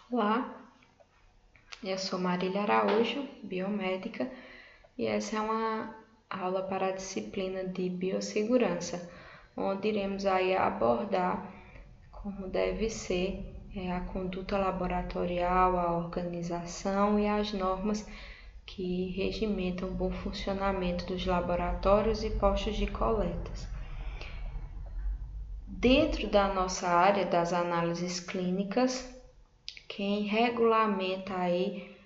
Olá, eu sou Marília Araújo, biomédica, e essa é uma aula para a disciplina de biossegurança, onde iremos aí abordar como deve ser a conduta laboratorial, a organização e as normas que regimentam o bom funcionamento dos laboratórios e postos de coletas. Dentro da nossa área das análises clínicas, quem regulamenta aí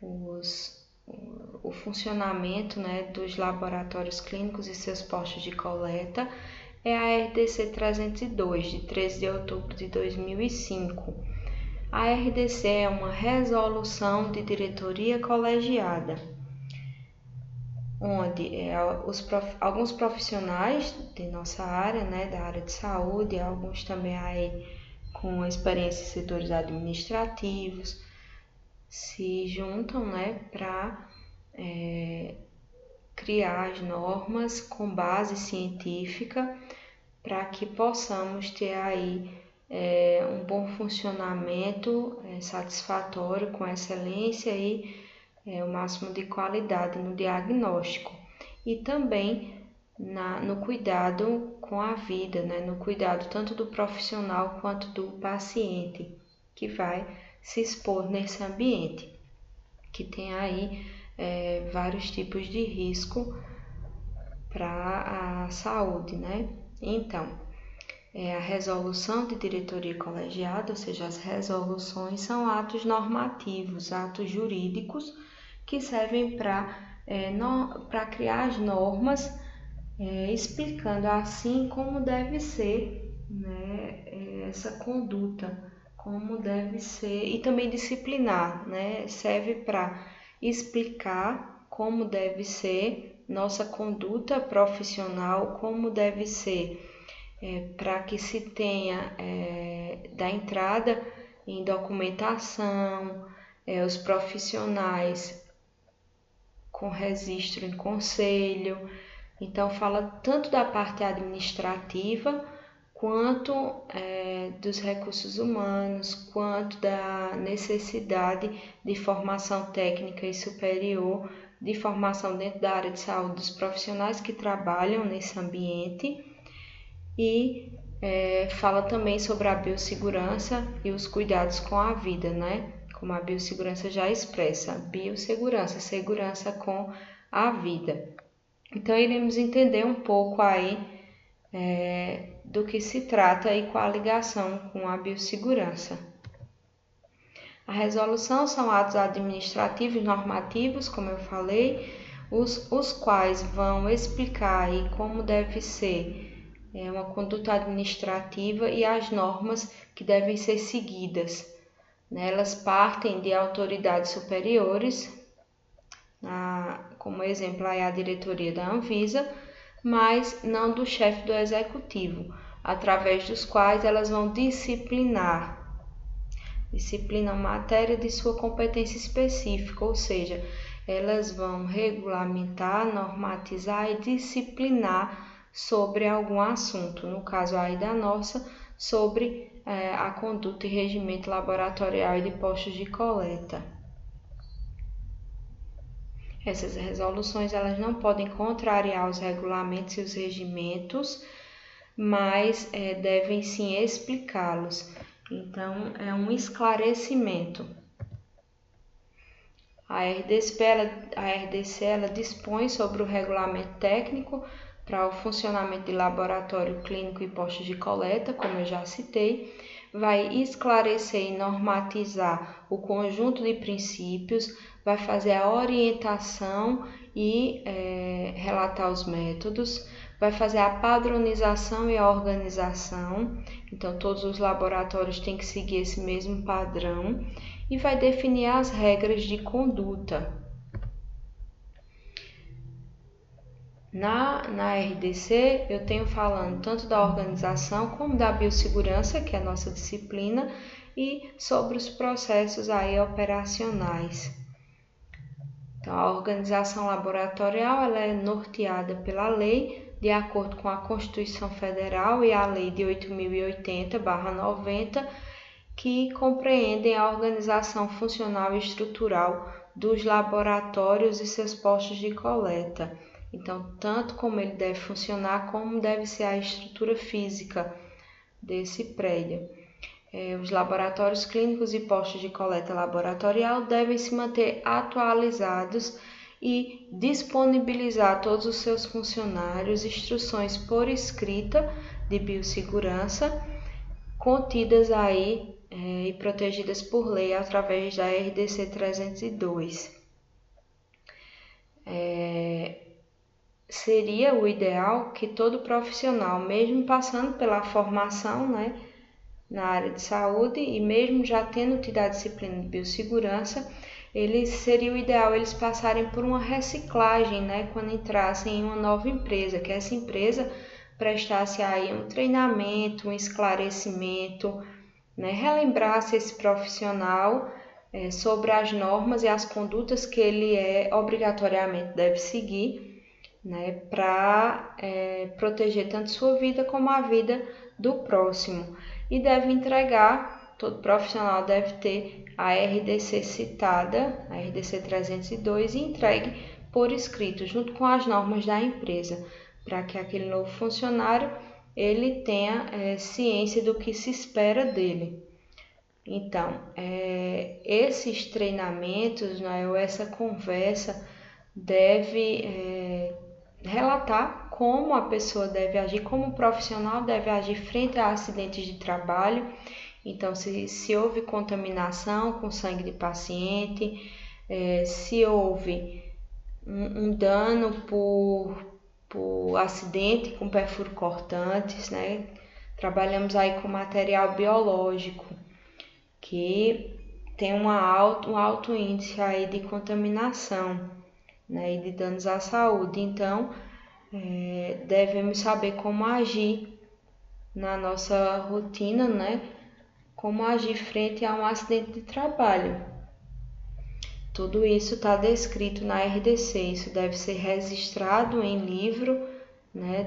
o funcionamento, dos laboratórios clínicos e seus postos de coleta é a RDC 302, de 13 de outubro de 2005. A RDC é uma resolução de diretoria colegiada, onde alguns profissionais de nossa área, da área de saúde, alguns também aí com experiência em setores administrativos, se juntam para criar as normas com base científica para que possamos ter aí um bom funcionamento satisfatório, com excelência e o máximo de qualidade no diagnóstico e também no cuidado com a vida, no cuidado tanto do profissional quanto do paciente que vai se expor nesse ambiente, que tem aí vários tipos de risco para a saúde, Então, a resolução de diretoria colegiada, ou seja, as resoluções são atos normativos, atos jurídicos que servem para criar as normas, explicando assim como deve ser essa conduta, como deve ser, e também disciplinar, serve para explicar como deve ser nossa conduta profissional, como deve ser para que se tenha da entrada em documentação, os profissionais com registro em conselho. Então, fala tanto da parte administrativa, quanto dos recursos humanos, quanto da necessidade de formação técnica e superior, de formação dentro da área de saúde dos profissionais que trabalham nesse ambiente, e fala também sobre a biossegurança e os cuidados com a vida, como a biossegurança já expressa, biossegurança, segurança com a vida. Então, iremos entender um pouco aí do que se trata e qual a ligação com a biossegurança. A resolução são atos administrativos normativos, como eu falei, os quais vão explicar aí como deve ser uma conduta administrativa e as normas que devem ser seguidas. Elas partem de autoridades superiores, como exemplo aí a diretoria da Anvisa, mas não do chefe do executivo, através dos quais elas vão disciplinam matéria de sua competência específica, ou seja, elas vão regulamentar, normatizar e disciplinar sobre algum assunto, no caso aí da nossa, sobre a conduta e regimento laboratorial e de postos de coleta. Essas resoluções elas não podem contrariar os regulamentos e os regimentos, mas devem sim explicá-los. Então, é um esclarecimento. A RDC ela dispõe sobre o regulamento técnico para o funcionamento de laboratório clínico e postos de coleta, como eu já citei, vai esclarecer e normatizar o conjunto de princípios, vai fazer a orientação e relatar os métodos, vai fazer a padronização e a organização, então todos os laboratórios têm que seguir esse mesmo padrão, e vai definir as regras de conduta. Na RDC, eu tenho falando tanto da organização como da biossegurança, que é a nossa disciplina, e sobre os processos aí operacionais. Então, a organização laboratorial ela é norteada pela lei, de acordo com a Constituição Federal e a Lei de 8.080/90, que compreendem a organização funcional e estrutural dos laboratórios e seus postos de coleta. Então, tanto como ele deve funcionar, como deve ser a estrutura física desse prédio. Os laboratórios clínicos e postos de coleta laboratorial devem se manter atualizados e disponibilizar a todos os seus funcionários instruções por escrita de biossegurança contidas aí e protegidas por lei através da RDC 302. Seria o ideal que todo profissional, mesmo passando pela formação, na área de saúde e mesmo já tendo tido a disciplina de biossegurança, seria o ideal eles passarem por uma reciclagem, quando entrassem em uma nova empresa, que essa empresa prestasse aí um treinamento, um esclarecimento, relembrasse esse profissional sobre as normas e as condutas que ele obrigatoriamente deve seguir, para proteger tanto sua vida como a vida do próximo. E deve entregar, todo profissional deve ter a RDC citada, a RDC 302, e entregue por escrito, junto com as normas da empresa, para que aquele novo funcionário ele tenha ciência do que se espera dele. Então, esses treinamentos, ou essa conversa deve relatar como a pessoa deve agir, como o profissional deve agir frente a acidentes de trabalho. Então, se houve contaminação com sangue de paciente, se houve um dano por acidente com perfuro cortantes, Trabalhamos aí com material biológico, que tem um alto índice aí de contaminação, e de danos à saúde. Então, devemos saber como agir na nossa rotina, como agir frente a um acidente de trabalho. Tudo isso está descrito na RDC, isso deve ser registrado em livro,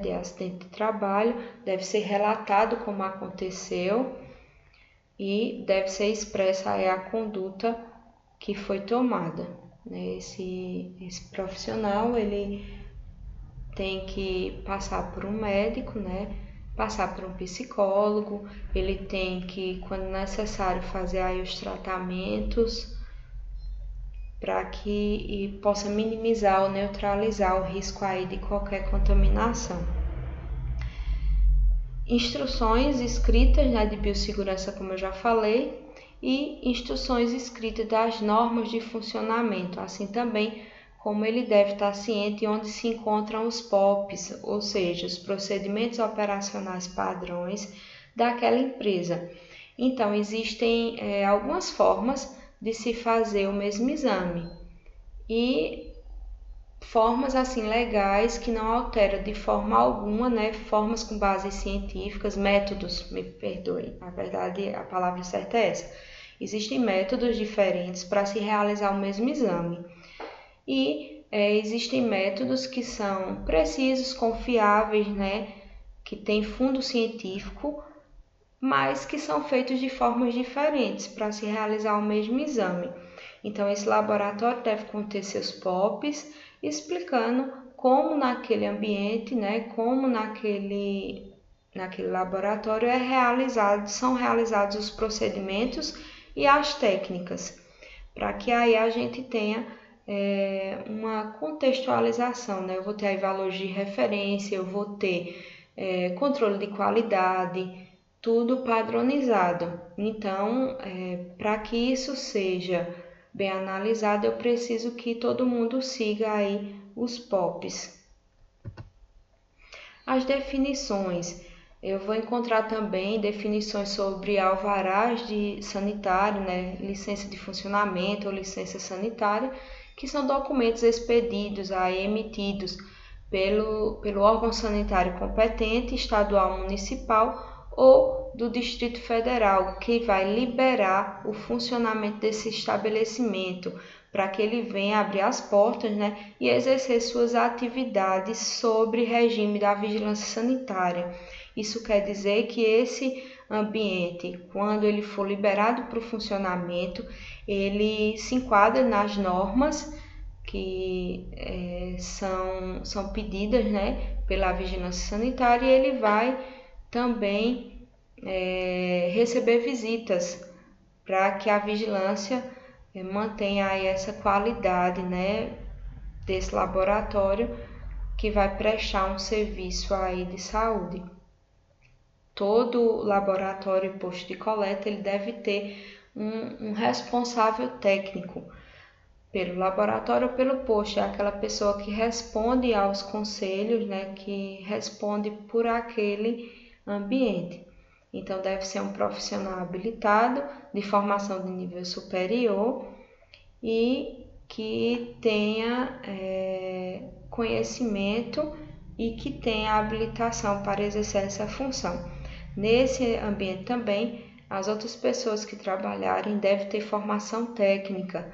de acidente de trabalho, deve ser relatado como aconteceu e deve ser expressa aí a conduta que foi tomada. Esse profissional, ele tem que passar por um médico, passar por um psicólogo, ele tem que, quando necessário, fazer aí os tratamentos para que possa minimizar ou neutralizar o risco aí de qualquer contaminação. Instruções escritas de biossegurança, como eu já falei, e instruções escritas das normas de funcionamento, assim também como ele deve estar ciente onde se encontram os POPs, ou seja, os procedimentos operacionais padrões daquela empresa. Então, existem algumas formas de se fazer o mesmo exame e formas assim legais que não alteram de forma alguma, formas com bases científicas, métodos, me perdoem, na verdade a palavra certa é essa. Existem métodos diferentes para se realizar o mesmo exame e existem métodos que são precisos, confiáveis, que têm fundo científico, mas que são feitos de formas diferentes para se realizar o mesmo exame. Então, esse laboratório deve conter seus POPs, explicando como naquele ambiente, como naquele laboratório são realizados os procedimentos e as técnicas, para que aí a gente tenha uma contextualização, Eu vou ter aí valores de referência, eu vou ter controle de qualidade, tudo padronizado. Então, para que isso seja bem analisado, eu preciso que todo mundo siga aí os POPs. As definições. Eu vou encontrar também definições sobre alvarás de sanitário, licença de funcionamento ou licença sanitária, que são documentos expedidos, emitidos pelo órgão sanitário competente, estadual, municipal ou do Distrito Federal, que vai liberar o funcionamento desse estabelecimento para que ele venha abrir as portas, e exercer suas atividades sobre regime da vigilância sanitária. Isso quer dizer que esse ambiente, quando ele for liberado para o funcionamento, ele se enquadra nas normas que são pedidas, né, pela vigilância sanitária, e ele vai também receber visitas para que a vigilância mantenha aí essa qualidade, né, desse laboratório que vai prestar um serviço aí de saúde. Todo laboratório e posto de coleta ele deve ter um responsável técnico pelo laboratório ou pelo posto, é aquela pessoa que responde aos conselhos, né, que responde por aquele ambiente. Então, deve ser um profissional habilitado, de formação de nível superior e que tenha conhecimento e que tenha habilitação para exercer essa função. Nesse ambiente também, as outras pessoas que trabalharem devem ter formação técnica.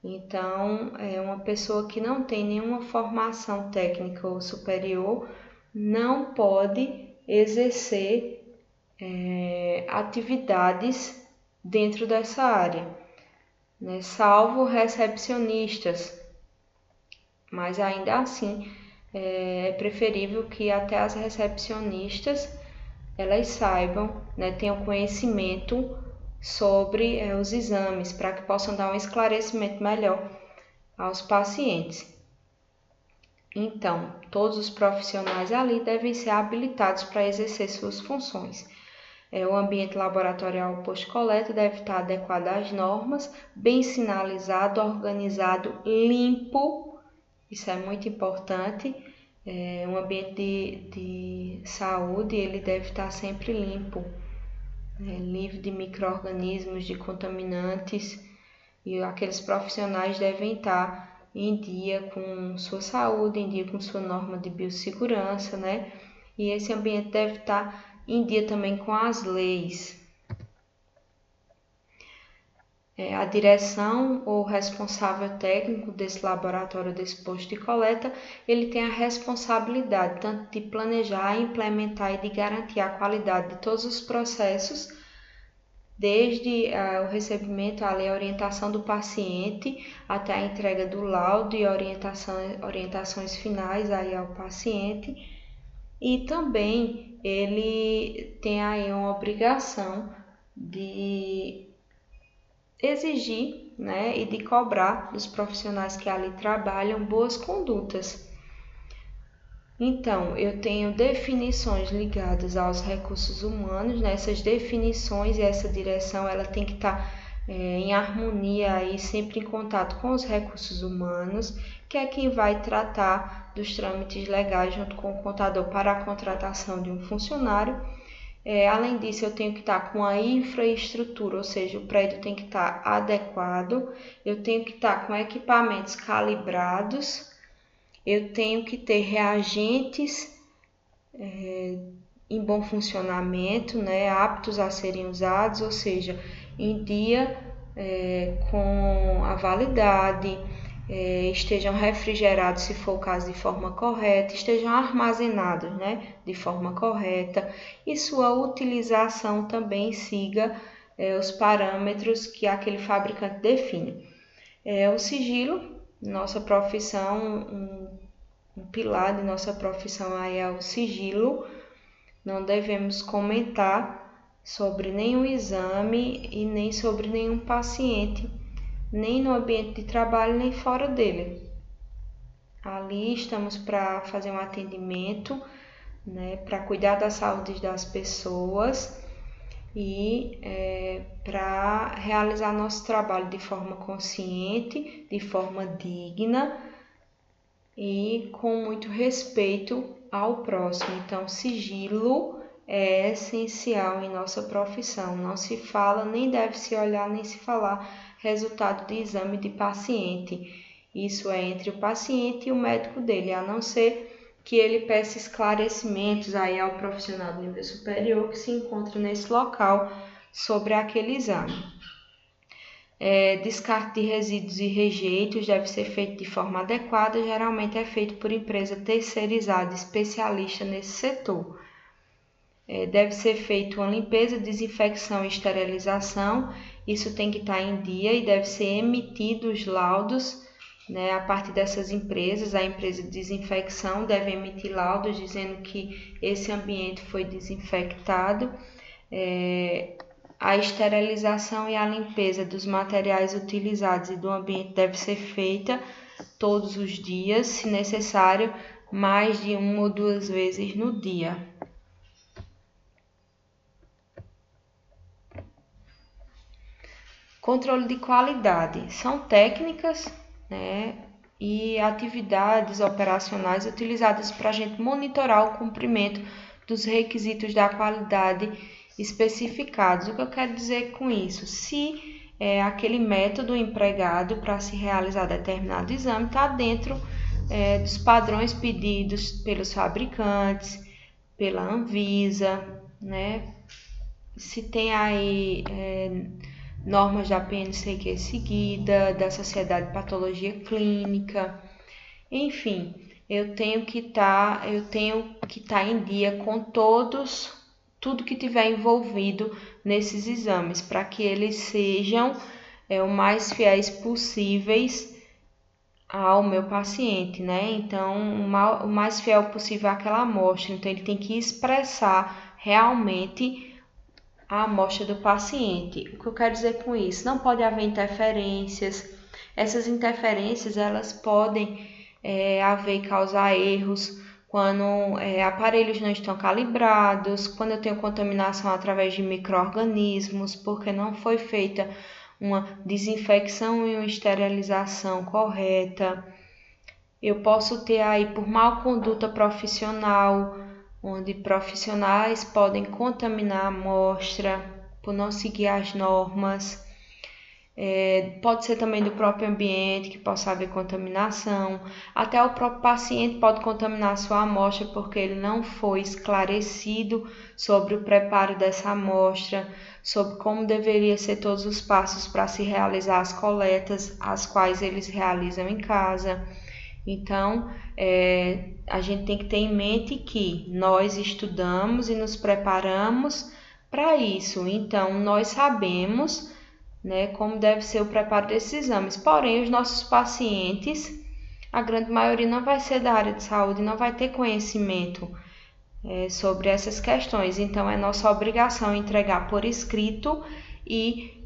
Então, uma pessoa que não tem nenhuma formação técnica ou superior não pode exercer atividades dentro dessa área, né? Salvo recepcionistas, mas ainda assim é preferível que até as recepcionistas elas saibam, né, tenham conhecimento sobre os exames, para que possam dar um esclarecimento melhor aos pacientes. Então, todos os profissionais ali devem ser habilitados para exercer suas funções. O ambiente laboratorial post-coleta deve estar adequado às normas, bem sinalizado, organizado, limpo, isso é muito importante. Um ambiente de saúde ele deve estar sempre limpo, livre de micro-organismos, de contaminantes, e aqueles profissionais devem estar em dia com sua saúde, em dia com sua norma de biossegurança, né? E esse ambiente deve estar em dia também com as leis. A direção ou responsável técnico desse laboratório, desse posto de coleta, ele tem a responsabilidade tanto de planejar, implementar e de garantir a qualidade de todos os processos, desde o recebimento, a orientação do paciente, até a entrega do laudo e orientações finais aí ao paciente. E também ele tem aí uma obrigação de exigir, né, e de cobrar dos profissionais que ali trabalham boas condutas. Então, eu tenho definições ligadas aos recursos humanos, né? Essas definições e essa direção ela tem que estar em harmonia e sempre em contato com os recursos humanos, que é quem vai tratar dos trâmites legais junto com o contador para a contratação de um funcionário. Além disso, eu tenho que estar com a infraestrutura, ou seja, o prédio tem que estar adequado, eu tenho que estar com equipamentos calibrados, eu tenho que ter reagentes em bom funcionamento, né, aptos a serem usados, ou seja, em dia com a validade, estejam refrigerados, se for o caso, de forma correta, estejam armazenados, né, de forma correta, e sua utilização também siga os parâmetros que aquele fabricante define. O sigilo, nossa profissão, um pilar de nossa profissão aí é o sigilo. Não devemos comentar sobre nenhum exame e nem sobre nenhum paciente, nem no ambiente de trabalho, nem fora dele. Ali estamos para fazer um atendimento, né, para cuidar da saúde das pessoas e para realizar nosso trabalho de forma consciente, de forma digna e com muito respeito ao próximo. Então, sigilo é essencial em nossa profissão. Não se fala, nem deve se olhar, nem se falar resultado de exame de paciente. Isso é entre o paciente e o médico dele, a não ser que ele peça esclarecimentos aí ao profissional do nível superior que se encontra nesse local sobre aquele exame. Descarte de resíduos e rejeitos deve ser feito de forma adequada, geralmente é feito por empresa terceirizada, especialista nesse setor. deve ser feita uma limpeza, desinfecção e esterilização. Isso tem que estar em dia e deve ser emitido os laudos, né, a partir dessas empresas. A empresa de desinfecção deve emitir laudos dizendo que esse ambiente foi desinfectado. A esterilização e a limpeza dos materiais utilizados e do ambiente deve ser feita todos os dias, se necessário, mais de 1 ou 2 vezes no dia. Controle de qualidade são técnicas, né, e atividades operacionais utilizadas para a gente monitorar o cumprimento dos requisitos da qualidade especificados. O que eu quero dizer com isso? Se aquele método empregado para se realizar determinado exame está dentro dos padrões pedidos pelos fabricantes, pela Anvisa, né? Se tem aí normas da PNCQ seguida, da Sociedade de Patologia Clínica, enfim, eu tenho que estar em dia com tudo que tiver envolvido nesses exames, para que eles sejam o mais fiéis possíveis ao meu paciente, né? Então, o mais fiel possível àquela amostra. Então, ele tem que expressar realmente a amostra do paciente. O que eu quero dizer com isso? Não pode haver interferências. Essas interferências, elas podem haver e causar erros quando aparelhos não estão calibrados, quando eu tenho contaminação através de micro-organismos, porque não foi feita uma desinfecção e uma esterilização correta. Eu posso ter aí por mal conduta profissional, onde profissionais podem contaminar a amostra por não seguir as normas. Pode ser também do próprio ambiente que possa haver contaminação. Até o próprio paciente pode contaminar a sua amostra porque ele não foi esclarecido sobre o preparo dessa amostra, sobre como deveria ser todos os passos para se realizar as coletas, as quais eles realizam em casa. Então, a gente tem que ter em mente que nós estudamos e nos preparamos para isso. Então, nós sabemos, né, como deve ser o preparo desses exames. Porém, os nossos pacientes, a grande maioria não vai ser da área de saúde, não vai ter conhecimento sobre essas questões. Então, é nossa obrigação entregar por escrito e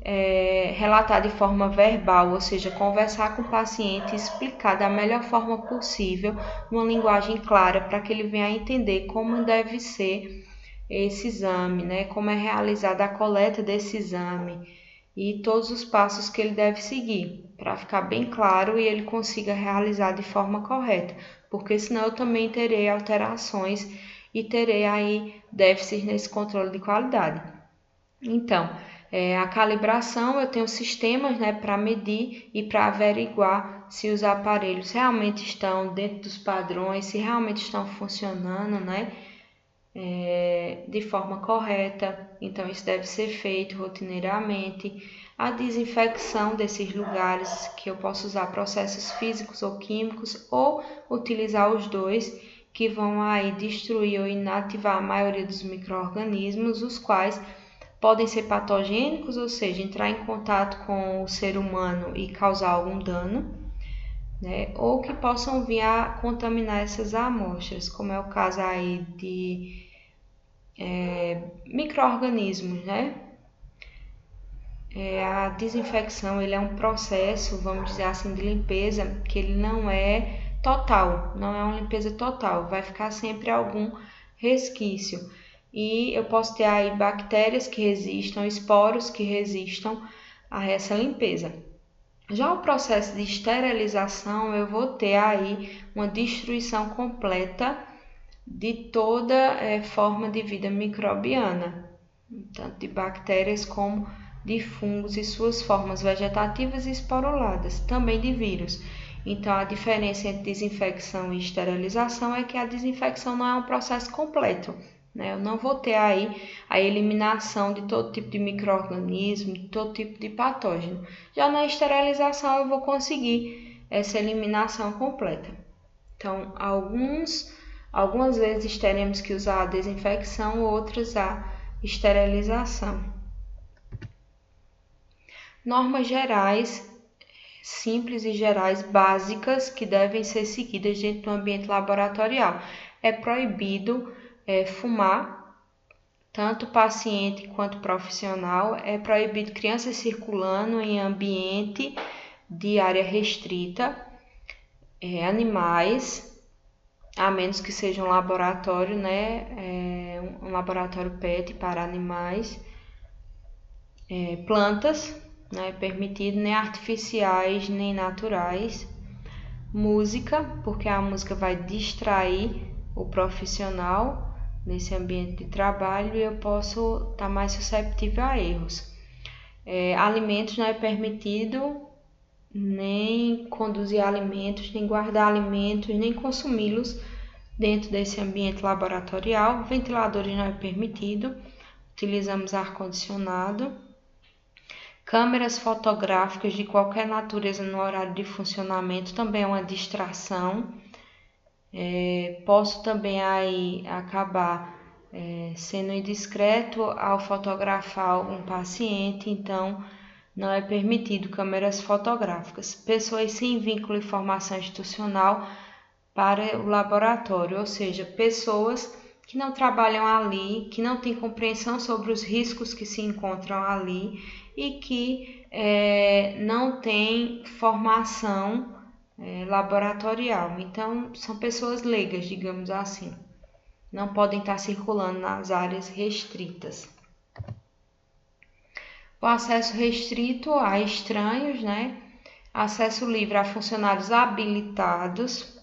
relatar de forma verbal, ou seja, conversar com o paciente e explicar da melhor forma possível, numa linguagem clara, para que ele venha a entender como deve ser esse exame, né, como é realizada a coleta desse exame e todos os passos que ele deve seguir, para ficar bem claro e ele consiga realizar de forma correta, porque senão eu também terei alterações e terei aí déficits nesse controle de qualidade. Então, a calibração, eu tenho sistemas, né, para medir e para averiguar se os aparelhos realmente estão dentro dos padrões, se realmente estão funcionando, né, de forma correta. Então, isso deve ser feito rotineiramente. A desinfecção desses lugares, que eu posso usar processos físicos ou químicos, ou utilizar os dois, que vão aí destruir ou inativar a maioria dos micro-organismos, os quais podem ser patogênicos, ou seja, entrar em contato com o ser humano e causar algum dano, né? Ou que possam vir a contaminar essas amostras, como é o caso aí de micro-organismos, né? A desinfecção, ele é um processo, vamos dizer assim, de limpeza, que ele não é total, não é uma limpeza total, vai ficar sempre algum resquício. E eu posso ter aí bactérias que resistam, esporos que resistam a essa limpeza. Já o processo de esterilização, eu vou ter aí uma destruição completa de toda forma de vida microbiana, tanto de bactérias como de fungos e suas formas vegetativas e esporuladas, também de vírus. Então, a diferença entre desinfecção e esterilização é que a desinfecção não é um processo completo, né? Eu não vou ter aí a eliminação de todo tipo de micro-organismo, de todo tipo de patógeno. Já na esterilização, eu vou conseguir essa eliminação completa. Então, Algumas vezes teremos que usar a desinfecção, outras a esterilização. Normas gerais, simples e gerais, básicas, que devem ser seguidas dentro do ambiente laboratorial. É proibido fumar, tanto paciente quanto profissional. É proibido crianças circulando em ambiente de área restrita, animais, a menos que seja um laboratório, um laboratório PET para animais, plantas, não é permitido, nem artificiais, nem naturais. Música, porque a música vai distrair o profissional nesse ambiente de trabalho e eu posso estar mais susceptível a erros. Alimentos, não é permitido nem conduzir alimentos, nem guardar alimentos, nem consumi-los dentro desse ambiente laboratorial. Ventiladores não é permitido, utilizamos ar-condicionado. Câmeras fotográficas de qualquer natureza no horário de funcionamento também é uma distração. Posso também aí acabar sendo indiscreto ao fotografar um paciente, então não é permitido câmeras fotográficas. Pessoas sem vínculo e formação institucional para o laboratório, ou seja, pessoas que não trabalham ali, que não têm compreensão sobre os riscos que se encontram ali e que não têm formação laboratorial. Então, são pessoas leigas, digamos assim. Não podem estar circulando nas áreas restritas. O acesso restrito a estranhos, Acesso livre a funcionários habilitados,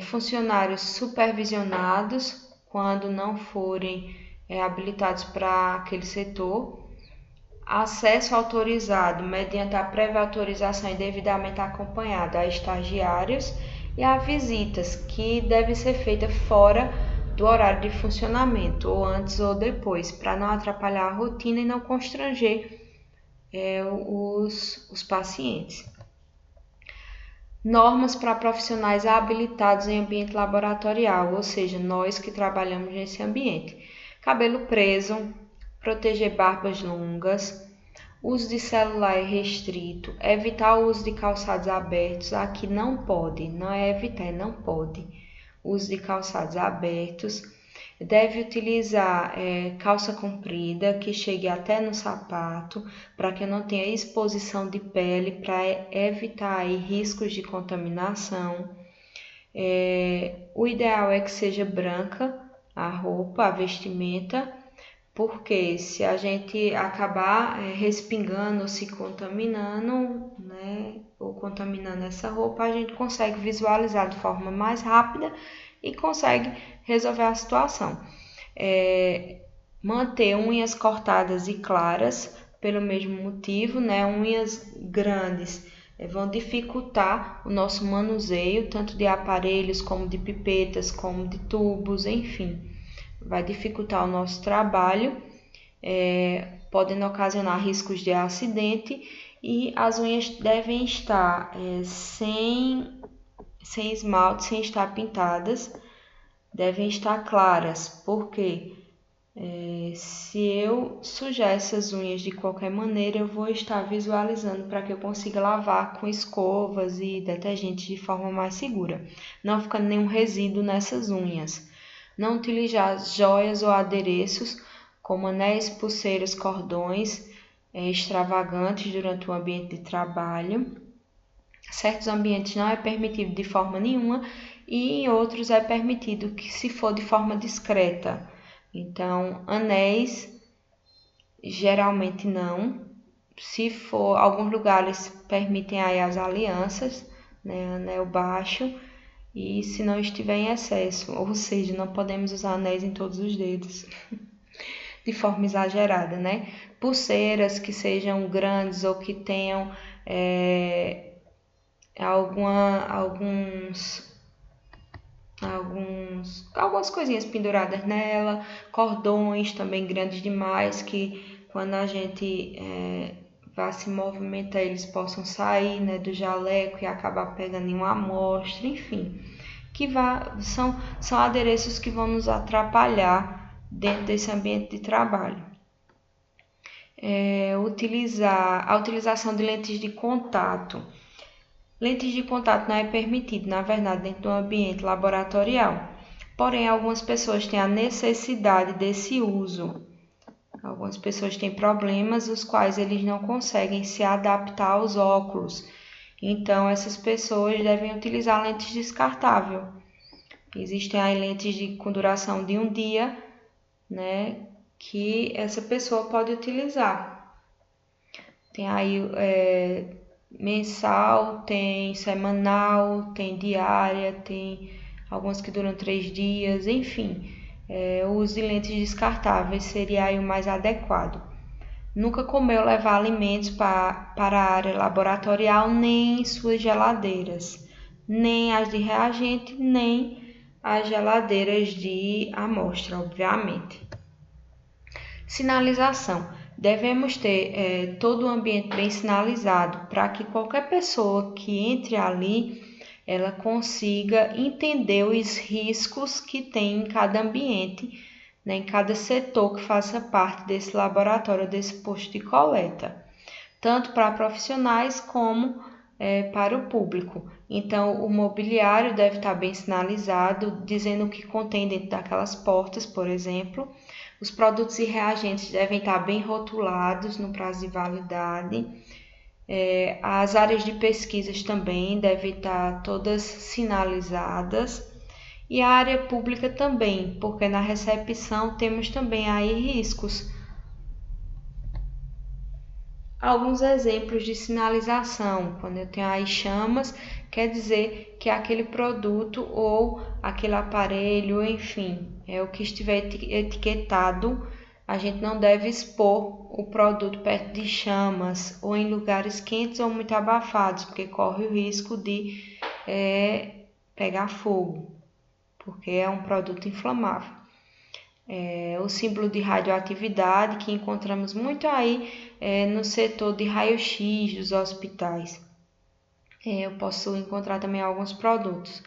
funcionários supervisionados, quando não forem habilitados para aquele setor. Acesso autorizado mediante a prévia autorização e devidamente acompanhado a estagiários e a visitas, que devem ser feitas fora do horário de funcionamento, ou antes ou depois, para não atrapalhar a rotina e não constranger os pacientes. Normas para profissionais habilitados em ambiente laboratorial, ou seja, nós que trabalhamos nesse ambiente. Cabelo preso, proteger barbas longas, uso de celular é restrito, evitar o uso de calçados abertos. Aqui não pode, não é evitar, não pode. Uso de calçados abertos. Deve utilizar calça comprida que chegue até no sapato, para que não tenha exposição de pele, para evitar aí riscos de contaminação. O ideal é que seja branca a roupa, a vestimenta, porque se a gente acabar respingando ou se contaminando, ou contaminando essa roupa, a gente consegue visualizar de forma mais rápida e consegue resolver a situação. Manter unhas cortadas e claras, pelo mesmo motivo, unhas grandes vão dificultar o nosso manuseio, tanto de aparelhos, como de pipetas, como de tubos, enfim. Vai dificultar o nosso trabalho, podem ocasionar riscos de acidente, e as unhas devem estar sem esmalte, sem estar pintadas, devem estar claras, porque se eu sujar essas unhas de qualquer maneira, eu vou estar visualizando para que eu consiga lavar com escovas e detergentes de forma mais segura, não ficando nenhum resíduo nessas unhas. Não utilizar joias ou adereços, como anéis, pulseiras, cordões extravagantes durante o ambiente de trabalho. Certos ambientes não é permitido de forma nenhuma e em outros é permitido que se for de forma discreta. Então, anéis geralmente não. Se for, alguns lugares permitem aí as alianças, anel baixo, e se não estiver em excesso, ou seja, não podemos usar anéis em todos os dedos de forma exagerada, Pulseiras que sejam grandes ou que tenham algumas coisinhas penduradas nela, cordões também grandes demais, que quando a gente vai se movimentar, eles possam sair do jaleco e acabar pegando em uma amostra, enfim. são adereços que vão nos atrapalhar dentro desse ambiente de trabalho. A utilização de lentes de contato. Lentes de contato não é permitido, na verdade, dentro do ambiente laboratorial. Porém, algumas pessoas têm a necessidade desse uso. Algumas pessoas têm problemas, os quais eles não conseguem se adaptar aos óculos. Então, essas pessoas devem utilizar lentes descartáveis. Existem aí lentes com duração de um dia, né, que essa pessoa pode utilizar. Tem aí mensal, tem semanal, tem diária, tem algumas que duram 3 dias, enfim. O uso de lentes descartáveis seria aí o mais adequado. Nunca comer ou levar alimentos para a área laboratorial, nem em suas geladeiras, nem as de reagente, nem as geladeiras de amostra, obviamente. Sinalização. Devemos ter todo o ambiente bem sinalizado para que qualquer pessoa que entre ali, ela consiga entender os riscos que tem em cada ambiente, né, em cada setor que faça parte desse laboratório, desse posto de coleta, tanto para profissionais como para o público. Então, o mobiliário deve estar bem sinalizado, dizendo o que contém dentro daquelas portas, por exemplo. Os produtos e reagentes devem estar bem rotulados no prazo de validade. As áreas de pesquisas também devem estar todas sinalizadas. E a área pública também, porque na recepção temos também aí riscos. Alguns exemplos de sinalização. Quando eu tenho aí chamas, quer dizer que aquele produto ou aquele aparelho, enfim, o que estiver etiquetado, a gente não deve expor o produto perto de chamas ou em lugares quentes ou muito abafados, porque corre o risco de pegar fogo, porque é um produto inflamável. O símbolo de radioatividade que encontramos muito aí no setor de raio-x dos hospitais. Eu posso encontrar também alguns produtos.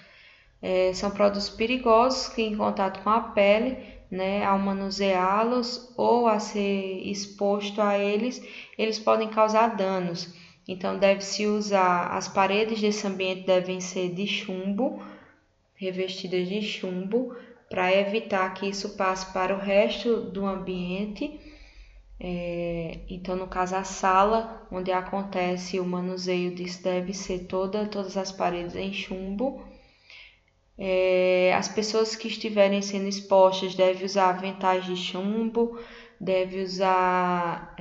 São produtos perigosos que em contato com a pele, né, ao manuseá-los ou a ser exposto a eles, eles podem causar danos. Então, deve-se usar, as paredes desse ambiente devem ser de chumbo, revestidas de chumbo, para evitar que isso passe para o resto do ambiente. Então, no caso, a sala onde acontece o manuseio disso deve ser todas as paredes em chumbo. As pessoas que estiverem sendo expostas devem usar aventais de chumbo, devem usar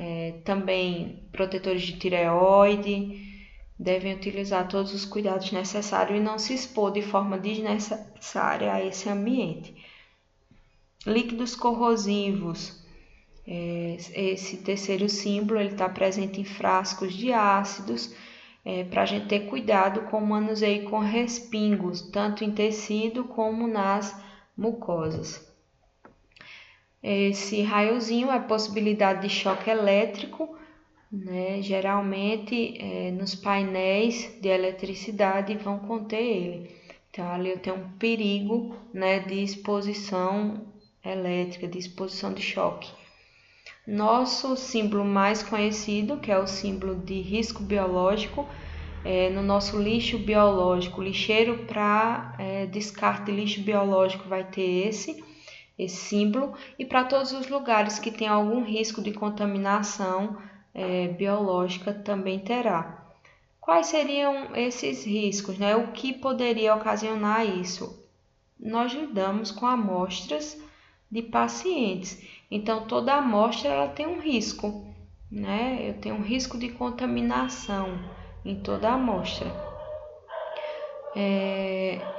também protetores de tireoide, devem utilizar todos os cuidados necessários e não se expor de forma desnecessária a esse ambiente. Líquidos corrosivos. Esse terceiro símbolo está presente em frascos de ácidos, para a gente ter cuidado com o manuseio com respingos, tanto em tecido como nas mucosas. Esse raiozinho é possibilidade de choque elétrico, né? Geralmente nos painéis de eletricidade vão conter ele. Então ali eu tenho um perigo, né, de exposição elétrica, de exposição de choque. Nosso símbolo mais conhecido, que é o símbolo de risco biológico, no nosso lixo biológico, lixeiro para descarte de lixo biológico vai ter esse símbolo, e para todos os lugares que tem algum risco de contaminação biológica também terá. Quais seriam esses riscos, né? O que poderia ocasionar isso? Nós lidamos com amostras de pacientes, então toda amostra ela tem um risco, né? Eu tenho um risco de contaminação em toda a amostra,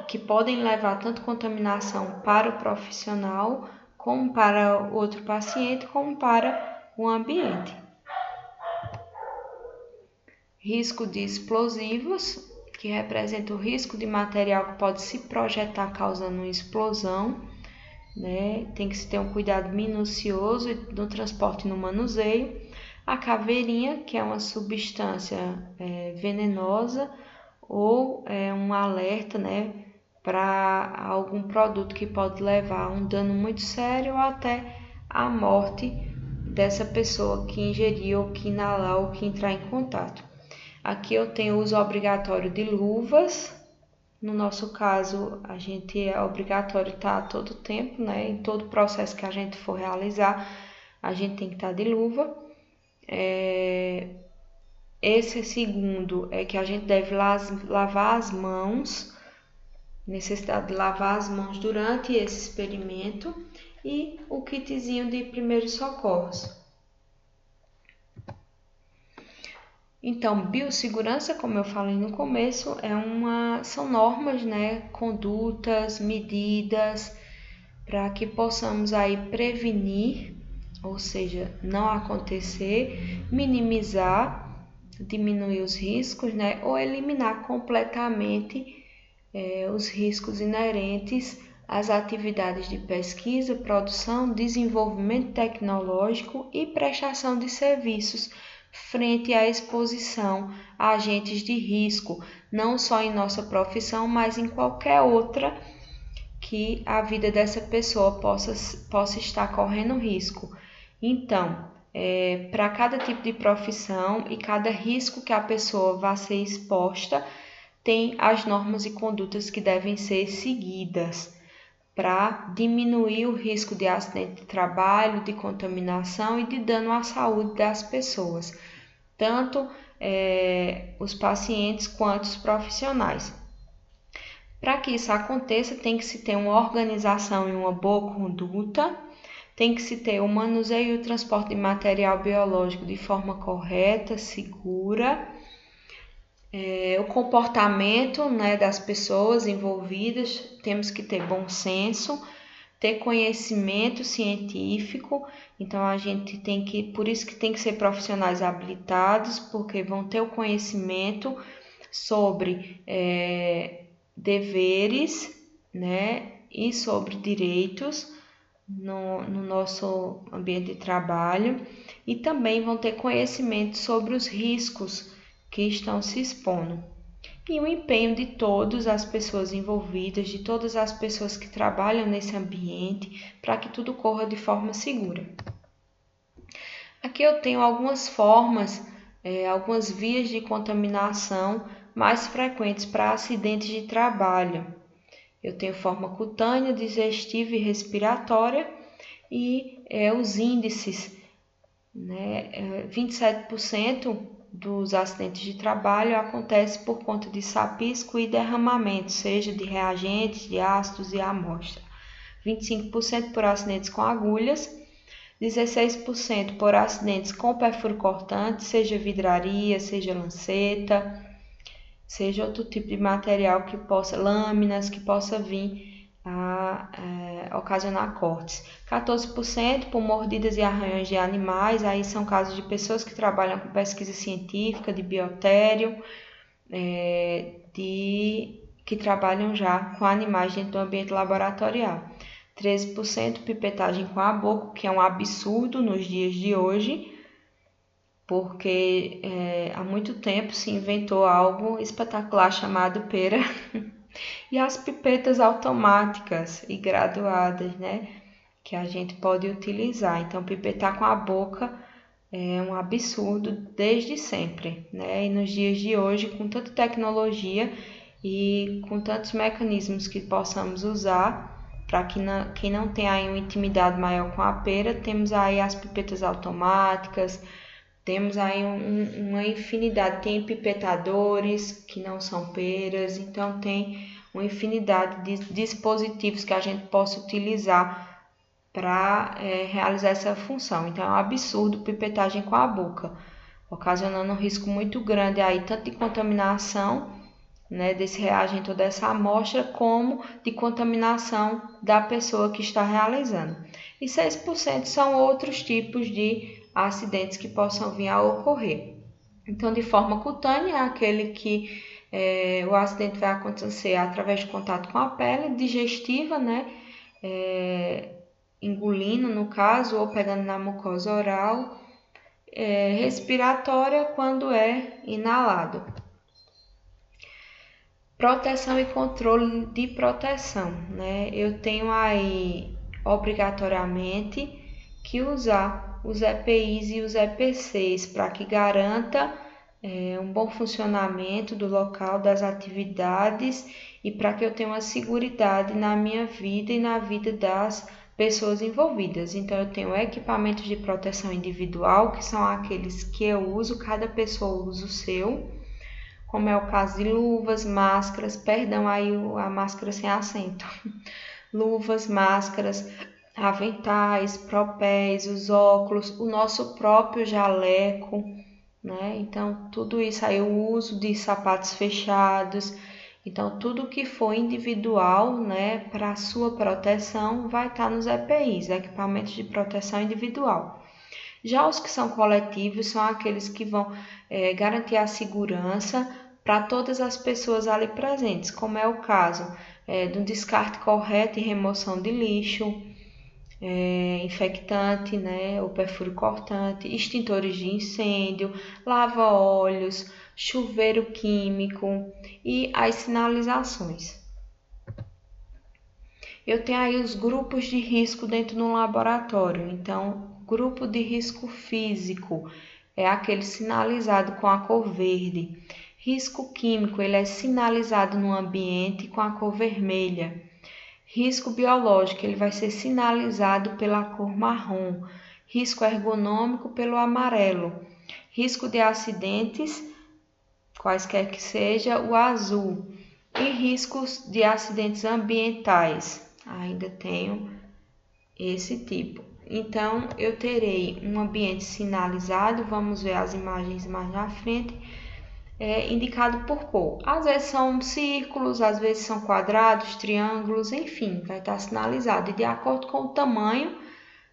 que podem levar tanto contaminação para o profissional, como para outro paciente, como para o ambiente. Risco de explosivos, que representa o risco de material que pode se projetar causando uma explosão, né? Tem que se ter um cuidado minucioso no transporte e no manuseio. A caveirinha, que é uma substância venenosa ou um alerta, né, para algum produto que pode levar a um dano muito sério ou até a morte dessa pessoa que ingerir ou que inalar ou que entrar em contato. Aqui eu tenho o uso obrigatório de luvas. No nosso caso, a gente é obrigatório estar a todo tempo, né? Em todo processo que a gente for realizar, a gente tem que estar de luva. Esse segundo é que a gente deve lavar as mãos, necessidade de lavar as mãos durante esse experimento, e o kitzinho de primeiros socorros. Então, biossegurança, como eu falei no começo, são normas, né, condutas, medidas para que possamos aí prevenir, ou seja, não acontecer, minimizar, diminuir os riscos, né, ou eliminar completamente os riscos inerentes às atividades de pesquisa, produção, desenvolvimento tecnológico e prestação de serviços frente à exposição a agentes de risco, não só em nossa profissão, mas em qualquer outra que a vida dessa pessoa possa estar correndo risco. Então, para cada tipo de profissão e cada risco que a pessoa vá ser exposta, tem as normas e condutas que devem ser seguidas para diminuir o risco de acidente de trabalho, de contaminação e de dano à saúde das pessoas, tanto os pacientes quanto os profissionais. Para que isso aconteça, tem que se ter uma organização e uma boa conduta, tem que se ter o manuseio e o transporte de material biológico de forma correta, segura, o comportamento, né, das pessoas envolvidas, temos que ter bom senso, ter conhecimento científico, então a gente tem que, por isso que tem que ser profissionais habilitados, porque vão ter o conhecimento sobre deveres, né, e sobre direitos no nosso ambiente de trabalho, e também vão ter conhecimento sobre os riscos que estão se expondo. E o empenho de todas as pessoas envolvidas, de todas as pessoas que trabalham nesse ambiente, para que tudo corra de forma segura. Aqui eu tenho algumas formas, algumas vias de contaminação mais frequentes para acidentes de trabalho. Eu tenho forma cutânea, digestiva e respiratória, e os índices, né, 27% dos acidentes de trabalho acontece por conta de sapisco e derramamento, seja de reagentes, de ácidos e amostra. 25% por acidentes com agulhas, 16% por acidentes com perfuro cortante, seja vidraria, seja lanceta, seja outro tipo de material que possa, lâminas, que possa vir a ocasionar cortes. 14% por mordidas e arranhões de animais, aí são casos de pessoas que trabalham com pesquisa científica, de biotério, que trabalham já com animais dentro do ambiente laboratorial. 13% pipetagem com a boca, que é um absurdo nos dias de hoje, porque há muito tempo se inventou algo espetacular chamado pera e as pipetas automáticas e graduadas, né, que a gente pode utilizar. Então, pipetar com a boca é um absurdo desde sempre, né? E nos dias de hoje, com tanta tecnologia e com tantos mecanismos que possamos usar, para quem não tem aí uma intimidade maior com a pera, temos aí as pipetas automáticas, temos aí uma infinidade, tem pipetadores que não são peras, então tem uma infinidade de dispositivos que a gente possa utilizar para realizar essa função. Então é um absurdo pipetagem com a boca, ocasionando um risco muito grande aí, tanto de contaminação, né, desse reagente ou dessa amostra, como de contaminação da pessoa que está realizando. E 6% são outros tipos de acidentes que possam vir a ocorrer. Então, de forma cutânea, é aquele que o acidente vai acontecer através de contato com a pele, digestiva, né, engolindo no caso, ou pegando na mucosa oral, respiratória quando é inalado. Proteção e controle de proteção, né? Eu tenho aí obrigatoriamente que usar os EPIs e os EPCs para que garanta um bom funcionamento do local, das atividades e para que eu tenha uma seguridade na minha vida e na vida das pessoas envolvidas. Então, eu tenho equipamentos de proteção individual, que são aqueles que eu uso, cada pessoa usa o seu, como é o caso de luvas, máscaras, perdão, aí a máscara sem acento, luvas, máscaras, aventais, propés, os óculos, o nosso próprio jaleco, né? Então, tudo isso aí, o uso de sapatos fechados. Então, tudo que for individual, né, para a sua proteção, vai estar nos EPIs, equipamentos de proteção individual. Já os que são coletivos são aqueles que vão garantir a segurança para todas as pessoas ali presentes, como é o caso do descarte correto e remoção de lixo, infectante, né, ou perfúrio cortante, extintores de incêndio, lava-óleos, chuveiro químico e as sinalizações. Eu tenho aí os grupos de risco dentro do laboratório. Então, grupo de risco físico é aquele sinalizado com a cor verde. Risco químico, ele é sinalizado no ambiente com a cor vermelha. Risco biológico, ele vai ser sinalizado pela cor marrom. Risco ergonômico pelo amarelo. Risco de acidentes, quaisquer que seja, o azul. E riscos de acidentes ambientais, ainda tenho esse tipo. Então, eu terei um ambiente sinalizado, vamos ver as imagens mais na frente, indicado por cor. Às vezes são círculos, às vezes são quadrados, triângulos, enfim, vai estar sinalizado. E de acordo com o tamanho,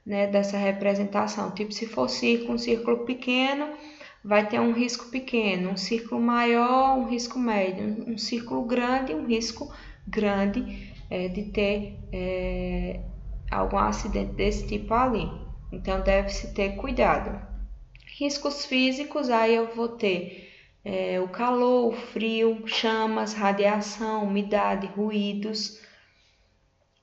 né, dessa representação, tipo se for círculo, um círculo pequeno, vai ter um risco pequeno, um círculo maior, um risco médio, um círculo grande, um risco grande de ter algum acidente desse tipo ali. Então, deve-se ter cuidado. Riscos físicos, aí eu vou ter o calor, o frio, chamas, radiação, umidade, ruídos.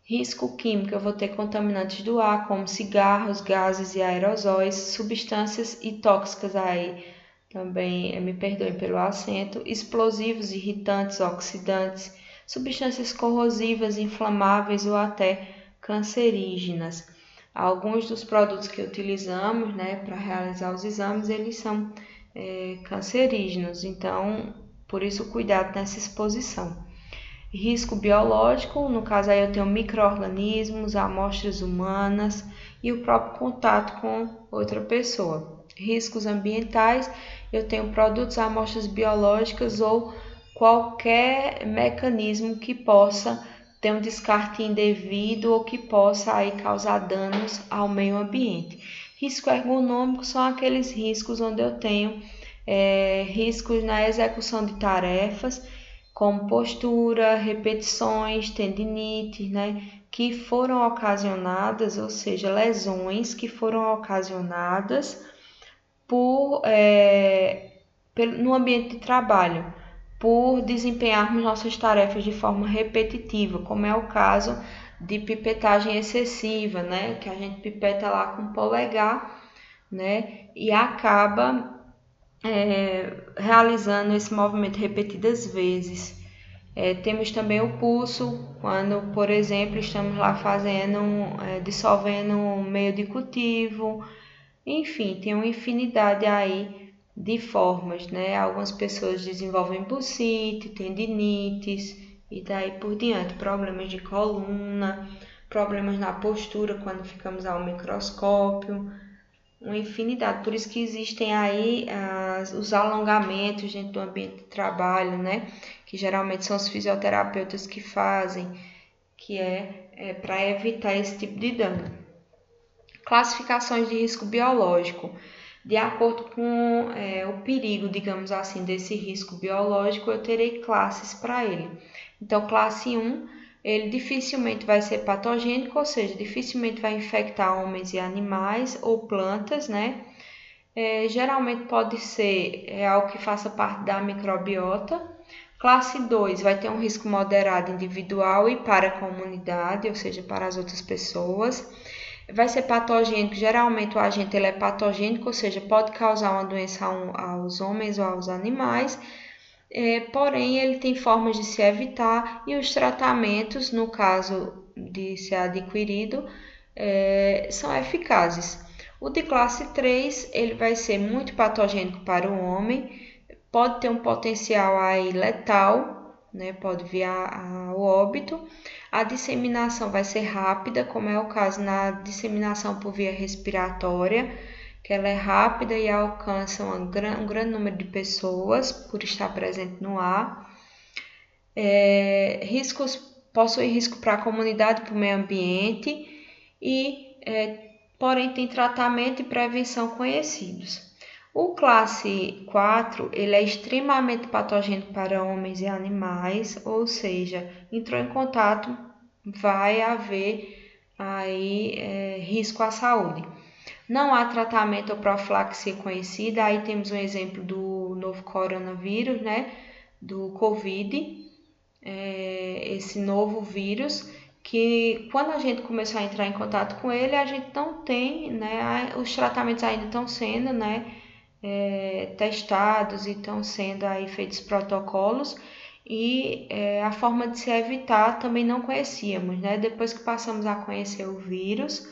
Risco químico, eu vou ter contaminantes do ar, como cigarros, gases e aerosóis, substâncias e tóxicas, aí também, me perdoem pelo acento, explosivos, irritantes, oxidantes, substâncias corrosivas, inflamáveis ou até cancerígenas. Alguns dos produtos que utilizamos, né, para realizar os exames, eles são cancerígenos, então, por isso, cuidado nessa exposição. Risco biológico, no caso aí eu tenho micro-organismos, amostras humanas e o próprio contato com outra pessoa. Riscos ambientais, eu tenho produtos, amostras biológicas ou qualquer mecanismo que possa ter um descarte indevido ou que possa aí causar danos ao meio ambiente. Risco ergonômico são aqueles riscos onde eu tenho riscos na execução de tarefas, como postura, repetições, tendinite, né, que foram ocasionadas, ou seja, lesões que foram ocasionadas no ambiente de trabalho, por desempenharmos nossas tarefas de forma repetitiva, como é o caso de pipetagem excessiva, né, que a gente pipeta lá com o polegar, né, e acaba realizando esse movimento repetidas vezes. Temos também o pulso, quando, por exemplo, estamos lá dissolvendo um meio de cultivo. Enfim, tem uma infinidade aí de formas, né? Algumas pessoas desenvolvem bursite, tendinites e daí por diante, problemas de coluna, problemas na postura quando ficamos ao microscópio, uma infinidade. Por isso que existem aí os alongamentos dentro do ambiente de trabalho, né? Que geralmente são os fisioterapeutas que fazem, que para evitar esse tipo de dano. Classificações de risco biológico. De acordo com o perigo, digamos assim, desse risco biológico, eu terei classes para ele. Então, classe 1, ele dificilmente vai ser patogênico, ou seja, dificilmente vai infectar homens e animais ou plantas, né? Geralmente pode ser algo que faça parte da microbiota, Classe 2 vai ter um risco moderado individual e para a comunidade, ou seja, para as outras pessoas. Vai ser patogênico, geralmente o agente ele é patogênico, ou seja, pode causar uma doença aos homens ou aos animais, porém ele tem formas de se evitar e os tratamentos, no caso de ser adquirido, são eficazes. O de classe 3 ele vai ser muito patogênico para o homem, pode ter um potencial aí letal, né? Pode vir ao óbito. A disseminação vai ser rápida, como é o caso na disseminação por via respiratória, que ela é rápida e alcança um grande número de pessoas por estar presente no ar. Possui risco para a comunidade e para o meio ambiente porém tem tratamento e prevenção conhecidos. O classe 4, ele é extremamente patogênico para homens e animais, ou seja, entrou em contato, vai haver aí risco à saúde. Não há tratamento ou profilaxia conhecida, aí temos um exemplo do novo coronavírus, né, do Covid, esse novo vírus, que quando a gente começou a entrar em contato com ele, a gente não tem, né, os tratamentos ainda estão sendo, né, testados e estão sendo aí feitos protocolos e a forma de se evitar também não conhecíamos, né? Depois que passamos a conhecer o vírus,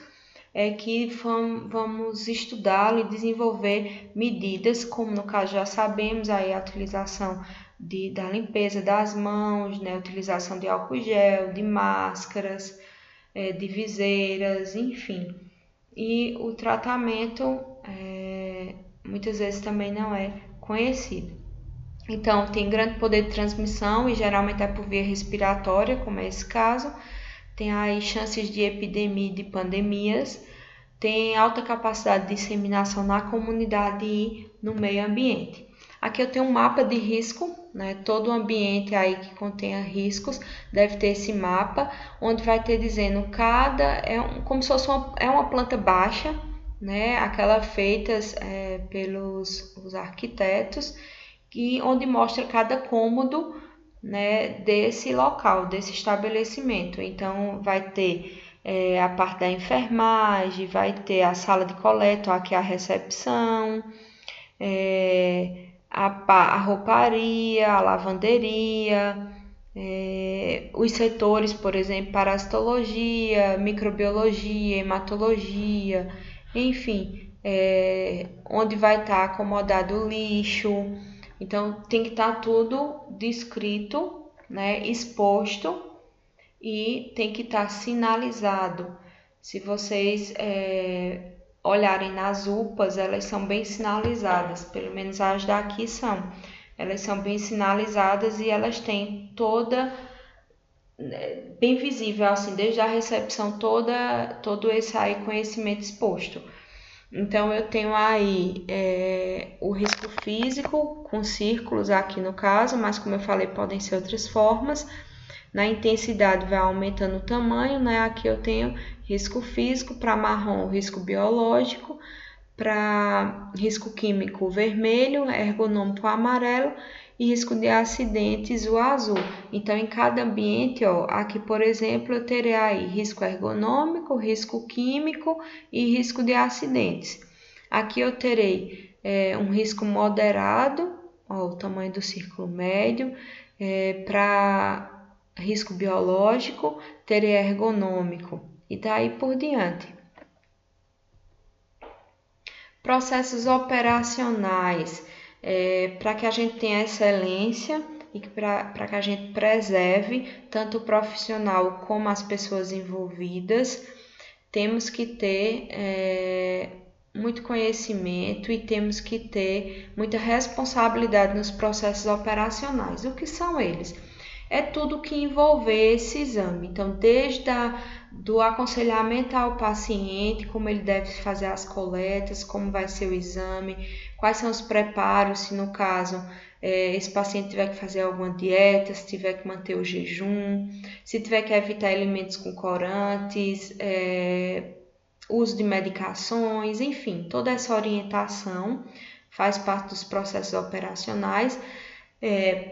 é que vamos estudá-lo e desenvolver medidas, como no caso já sabemos, aí a utilização da limpeza das mãos, né? A utilização de álcool gel, de máscaras, de viseiras, enfim. E o tratamento muitas vezes também não é conhecido. Então, tem grande poder de transmissão e geralmente é por via respiratória, como é esse caso. Tem aí chances de epidemia e de pandemias. Tem alta capacidade de disseminação na comunidade e no meio ambiente. Aqui eu tenho um mapa de risco, né? Todo ambiente aí que contenha riscos deve ter esse mapa, onde vai ter dizendo como se fosse uma planta baixa, né? Aquela feitas pelos os arquitetos, onde mostra cada cômodo, né, desse local, desse estabelecimento. Então, vai ter a parte da enfermagem, vai ter a sala de coleta, aqui a recepção, a rouparia, a lavanderia, os setores, por exemplo, parasitologia, microbiologia, hematologia, enfim, onde vai estar acomodado o lixo. Então, tem que estar tudo descrito, né, exposto e tem que estar sinalizado. Se vocês olharem nas UPAs, elas são bem sinalizadas, pelo menos as daqui são. Elas são bem sinalizadas e elas têm toda bem visível, assim, desde a recepção todo esse aí conhecimento exposto. Então, eu tenho aí o risco físico, com círculos aqui no caso, mas como eu falei, podem ser outras formas. Na intensidade vai aumentando o tamanho, né? Aqui eu tenho risco físico, para marrom, risco biológico, para risco químico, vermelho, ergonômico, amarelo e risco de acidentes, o azul. Então, em cada ambiente, ó, aqui, por exemplo, eu terei aí risco ergonômico, risco químico e risco de acidentes. Aqui eu terei um risco moderado, ó, o tamanho do círculo médio, para risco biológico, terei ergonômico e daí por diante. Processos operacionais, para que a gente tenha excelência e para que a gente preserve tanto o profissional como as pessoas envolvidas, temos que ter muito conhecimento e temos que ter muita responsabilidade nos processos operacionais. O que são eles? É tudo que envolver esse exame. Então, desde do aconselhamento ao paciente, como ele deve fazer as coletas, como vai ser o exame, quais são os preparos, se no caso esse paciente tiver que fazer alguma dieta, se tiver que manter o jejum, se tiver que evitar alimentos com corantes, uso de medicações, enfim, toda essa orientação faz parte dos processos operacionais.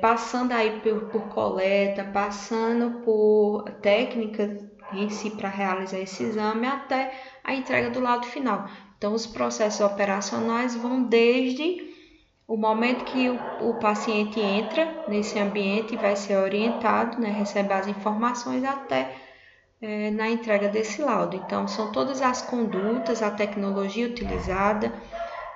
passando aí por coleta, passando por técnicas em si para realizar esse exame até a entrega do laudo final. Então, os processos operacionais vão desde o momento que o paciente entra nesse ambiente e vai ser orientado, né, recebe as informações até na entrega desse laudo. Então, são todas as condutas, a tecnologia utilizada,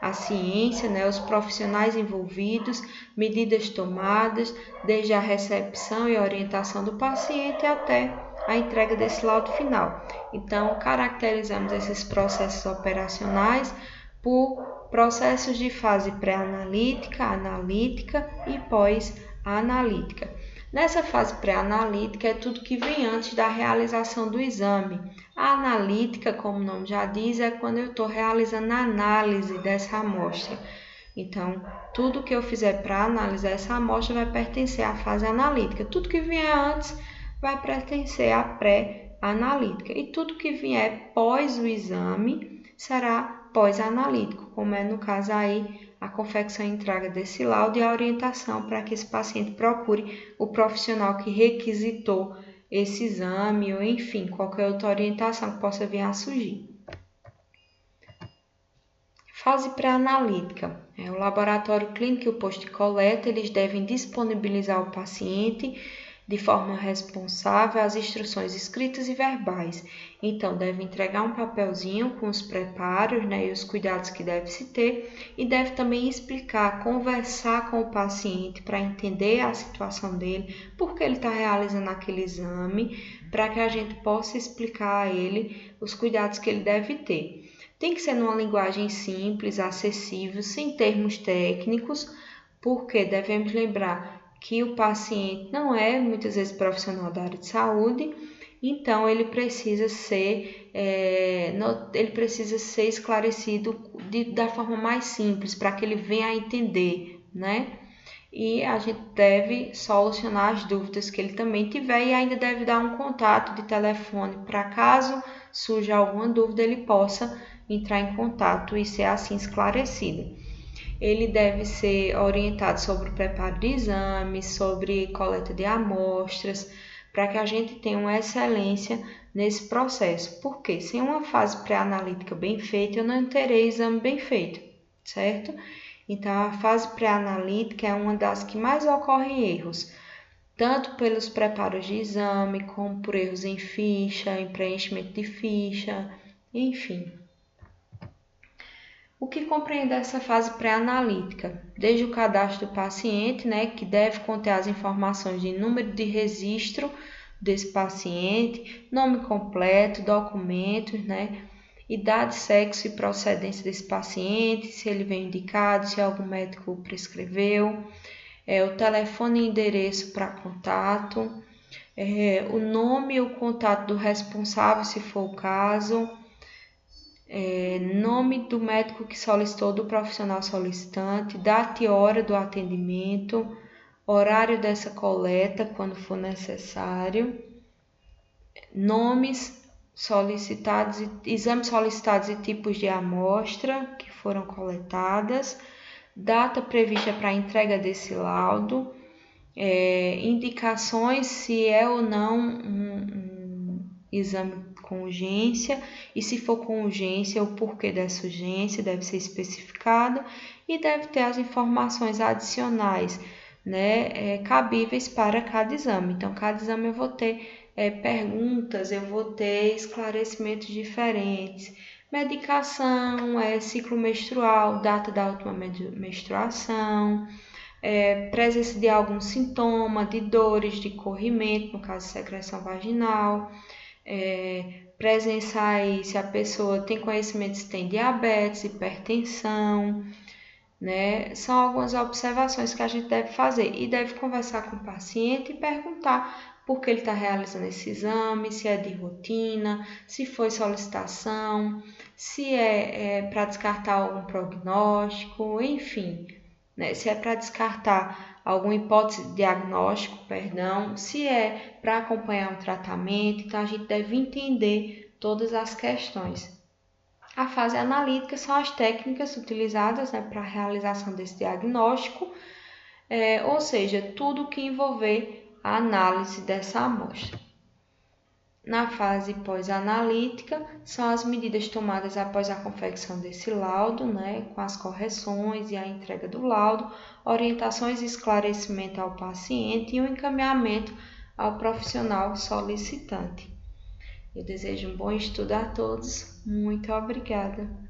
a ciência, né, os profissionais envolvidos, medidas tomadas, desde a recepção e orientação do paciente até a entrega desse laudo final. Então, caracterizamos esses processos operacionais por processos de fase pré-analítica, analítica e pós-analítica. Nessa fase pré-analítica é tudo que vem antes da realização do exame. A analítica, como o nome já diz, é quando eu estou realizando a análise dessa amostra. Então, tudo que eu fizer para analisar essa amostra vai pertencer à fase analítica. Tudo que vier antes vai pertencer à pré-analítica. E tudo que vier pós o exame será pós-analítico, como é no caso aí a confecção e entrega desse laudo e a orientação para que esse paciente procure o profissional que requisitou esse exame ou, enfim, qualquer outra orientação que possa vir a surgir. Fase pré-analítica. O laboratório clínico e o posto de coleta, eles devem disponibilizar ao paciente de forma responsável as instruções escritas e verbais. Então, deve entregar um papelzinho com os preparos, né, e os cuidados que deve se ter, e deve também explicar, conversar com o paciente para entender a situação dele, por que ele está realizando aquele exame, para que a gente possa explicar a ele os cuidados que ele deve ter. Tem que ser numa linguagem simples, acessível, sem termos técnicos, porque devemos lembrar que o paciente não é muitas vezes profissional da área de saúde, então ele precisa ser esclarecido da forma mais simples, para que ele venha a entender, né? E a gente deve solucionar as dúvidas que ele também tiver e ainda deve dar um contato de telefone para caso surja alguma dúvida ele possa entrar em contato e ser assim esclarecido. Ele deve ser orientado sobre o preparo de exames, sobre coleta de amostras, para que a gente tenha uma excelência nesse processo. Porque sem uma fase pré-analítica bem feita, eu não terei exame bem feito, certo? Então, a fase pré-analítica é uma das que mais ocorrem erros, tanto pelos preparos de exame, como por erros em ficha, em preenchimento de ficha, enfim. O que compreende essa fase pré-analítica? Desde o cadastro do paciente, né, que deve conter as informações de número de registro desse paciente, nome completo, documentos, né, idade, sexo e procedência desse paciente, se ele vem indicado, se algum médico prescreveu, o telefone e endereço para contato, o nome e o contato do responsável, se for o caso, nome do médico que solicitou, do profissional solicitante, data e hora do atendimento, horário dessa coleta, quando for necessário, nomes solicitados, exames solicitados e tipos de amostra que foram coletadas, data prevista para a entrega desse laudo, indicações se é ou não um exame com urgência e se for com urgência, o porquê dessa urgência deve ser especificado e deve ter as informações adicionais, né, cabíveis para cada exame. Então, cada exame eu vou ter perguntas, eu vou ter esclarecimentos diferentes, medicação, ciclo menstrual, data da última menstruação, presença de algum sintoma, de dores, de corrimento, no caso de secreção vaginal, presença aí se a pessoa tem conhecimento se tem diabetes, hipertensão, né? São algumas observações que a gente deve fazer e deve conversar com o paciente e perguntar por que ele está realizando esse exame, se é de rotina, se foi solicitação, se é para descartar algum prognóstico, enfim, né? Se é para descartar alguma hipótese de diagnóstico, se é para acompanhar um tratamento, então a gente deve entender todas as questões. A fase analítica são as técnicas utilizadas, né, para a realização desse diagnóstico. ou seja, tudo que envolver a análise dessa amostra. Na fase pós-analítica, são as medidas tomadas após a confecção desse laudo, com as correções e a entrega do laudo, orientações e esclarecimento ao paciente e o encaminhamento ao profissional solicitante. Eu desejo um bom estudo a todos. Muito obrigada.